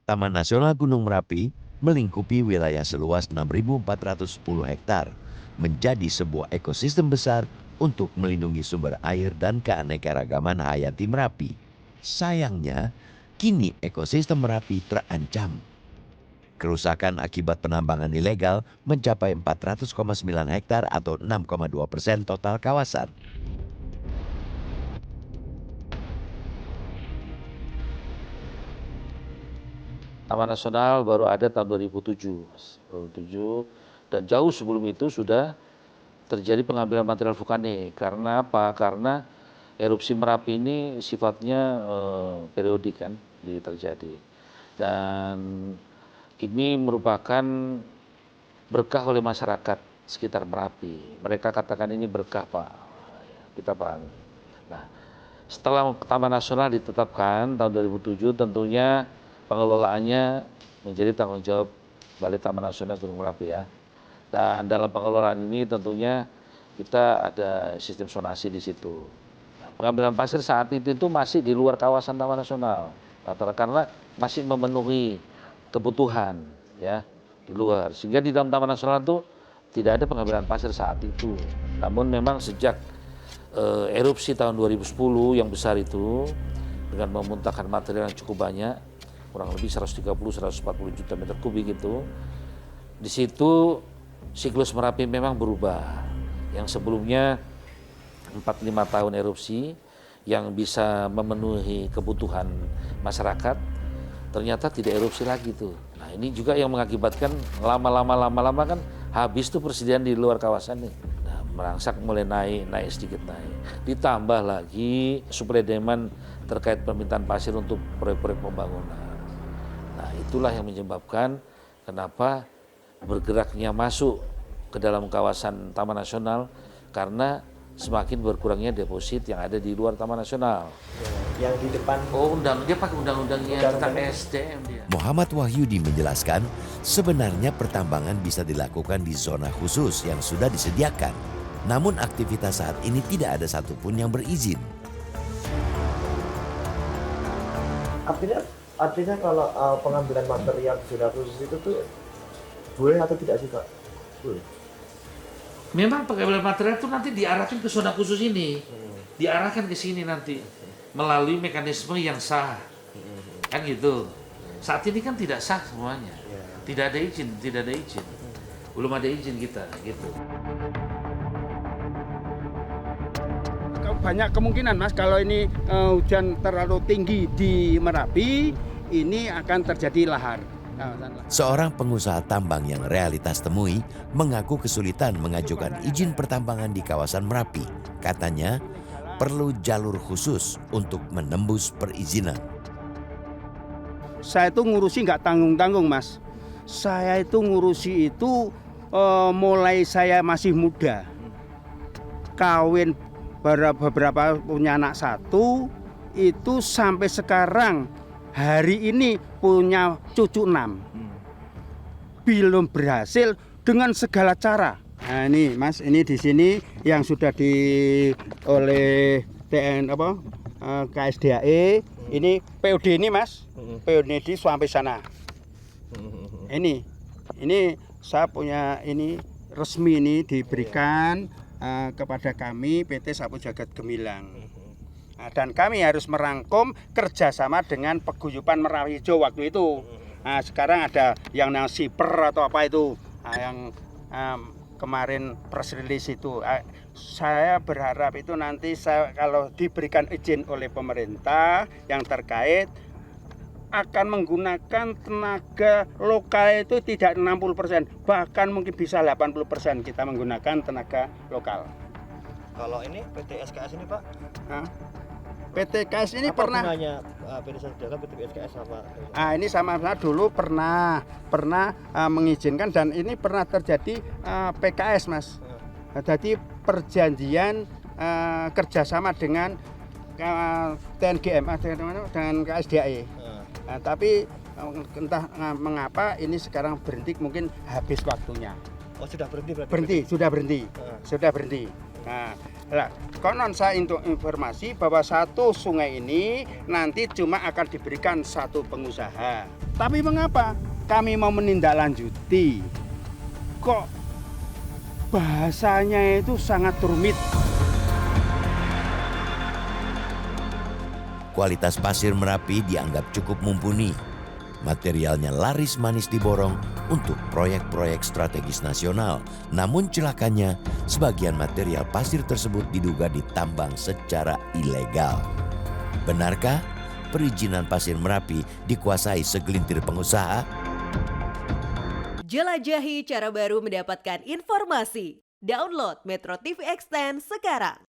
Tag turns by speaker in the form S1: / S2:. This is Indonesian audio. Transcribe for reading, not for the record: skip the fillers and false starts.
S1: Taman Nasional Gunung Merapi melingkupi wilayah seluas 6.410 hektar, menjadi sebuah ekosistem besar untuk melindungi sumber air dan keanekaragaman hayati Merapi. Sayangnya, kini ekosistem Merapi terancam. Kerusakan akibat penambangan ilegal mencapai 400,9 hektar atau 6,2% total kawasan.
S2: Taman Nasional baru ada tahun 2007, dan jauh sebelum itu sudah terjadi pengambilan material vulkanik. Karena apa? Karena erupsi Merapi ini sifatnya periodik kan terjadi, dan ini merupakan berkah oleh masyarakat sekitar Merapi. Mereka katakan ini berkah, Pak. Kita pahami. Nah, setelah Taman Nasional ditetapkan tahun 2007, tentunya pengelolaannya menjadi tanggung jawab Balai Taman Nasional Gunung Merapi ya. Dan dalam pengelolaan ini tentunya kita ada sistem zonasi di situ. Nah, pengambilan pasir saat itu masih di luar kawasan Taman Nasional, karena masih memenuhi kebutuhan ya di luar. Sehingga di dalam Taman Nasional itu tidak ada pengambilan pasir saat itu. Namun memang sejak erupsi tahun 2010 yang besar itu dengan memuntahkan material yang cukup banyak, kurang lebih 130-140 juta meter kubik itu, di situ siklus Merapi memang berubah. Yang sebelumnya 4-5 tahun erupsi yang bisa memenuhi kebutuhan masyarakat, ternyata tidak erupsi lagi tuh. Nah, ini juga yang mengakibatkan lama-lama kan habis tuh persediaan di luar kawasan nih. Nah, merangsak mulai naik sedikit naik. Ditambah lagi suplai demand terkait permintaan pasir untuk proyek-proyek pembangunan. Nah, itulah yang menyebabkan kenapa bergeraknya masuk ke dalam kawasan Taman Nasional, karena semakin berkurangnya deposit yang ada di luar Taman Nasional.
S3: Yang di depan.
S2: Dia pakai undang-undangnya tentang SDM dia.
S1: Muhammad Wahyudi menjelaskan, sebenarnya pertambangan bisa dilakukan di zona khusus yang sudah disediakan. Namun aktivitas saat ini tidak ada satupun yang berizin.
S3: Artinya kalau pengambilan material zona khusus itu tuh boleh atau tidak sih, Pak? Boleh.
S2: Memang pengambilan material itu nanti diarahkan ke zona khusus ini, diarahkan ke sini nanti melalui mekanisme yang sah, kan gitu. Saat ini kan tidak sah semuanya, tidak ada izin, belum ada izin kita, gitu.
S4: Banyak kemungkinan Mas, kalau ini hujan terlalu tinggi di Merapi, ini akan terjadi lahar.
S1: Seorang pengusaha tambang yang realitas temui mengaku kesulitan mengajukan izin pertambangan di kawasan Merapi. Katanya perlu jalur khusus untuk menembus perizinan.
S4: Saya itu ngurusi nggak tanggung-tanggung Mas. Saya itu ngurusi itu mulai saya masih muda. Kawin beberapa punya anak satu, itu sampai sekarang hari ini punya cucu 6. Belum berhasil dengan segala cara. Nah ini Mas, ini di sini yang sudah oleh KSDAE, ini PUD ini Mas, PUD ini sampai sana. Ini saya punya ini resmi ini diberikan kepada kami PT Sapu Jagat Gemilang. Nah, dan kami harus merangkum kerjasama dengan Paguyuban Merapi Ijo waktu itu. Nah, sekarang ada yang siper atau apa itu, yang kemarin press release itu. Saya berharap itu nanti kalau diberikan izin oleh pemerintah yang terkait, akan menggunakan tenaga lokal itu tidak 60%, bahkan mungkin bisa 80% kita menggunakan tenaga lokal.
S3: Kalau ini PT SKS ini Pak?
S4: PT KS ini
S3: apa
S4: pernah.
S3: Gunanya PT Sediakan PT SKS apa?
S4: Ini sama dulu pernah mengizinkan, dan ini pernah terjadi PKS Mas. Jadi perjanjian kerjasama dengan TNGM dengan KSDAE. Nah, tapi entah mengapa ini sekarang berhenti, mungkin habis waktunya.
S3: Oh sudah berhenti berarti?
S4: Sudah berhenti. Nah, Lah, konon saya untuk informasi bahwa satu sungai ini nanti cuma akan diberikan satu pengusaha. Tapi mengapa kami mau menindaklanjuti? Kok bahasanya itu sangat rumit.
S1: Kualitas pasir Merapi dianggap cukup mumpuni. Materialnya laris manis diborong untuk proyek-proyek strategis nasional. Namun celakanya, sebagian material pasir tersebut diduga ditambang secara ilegal. Benarkah perizinan pasir Merapi dikuasai segelintir pengusaha?
S5: Jelajahi cara baru mendapatkan informasi. Download Metro TV Extend sekarang.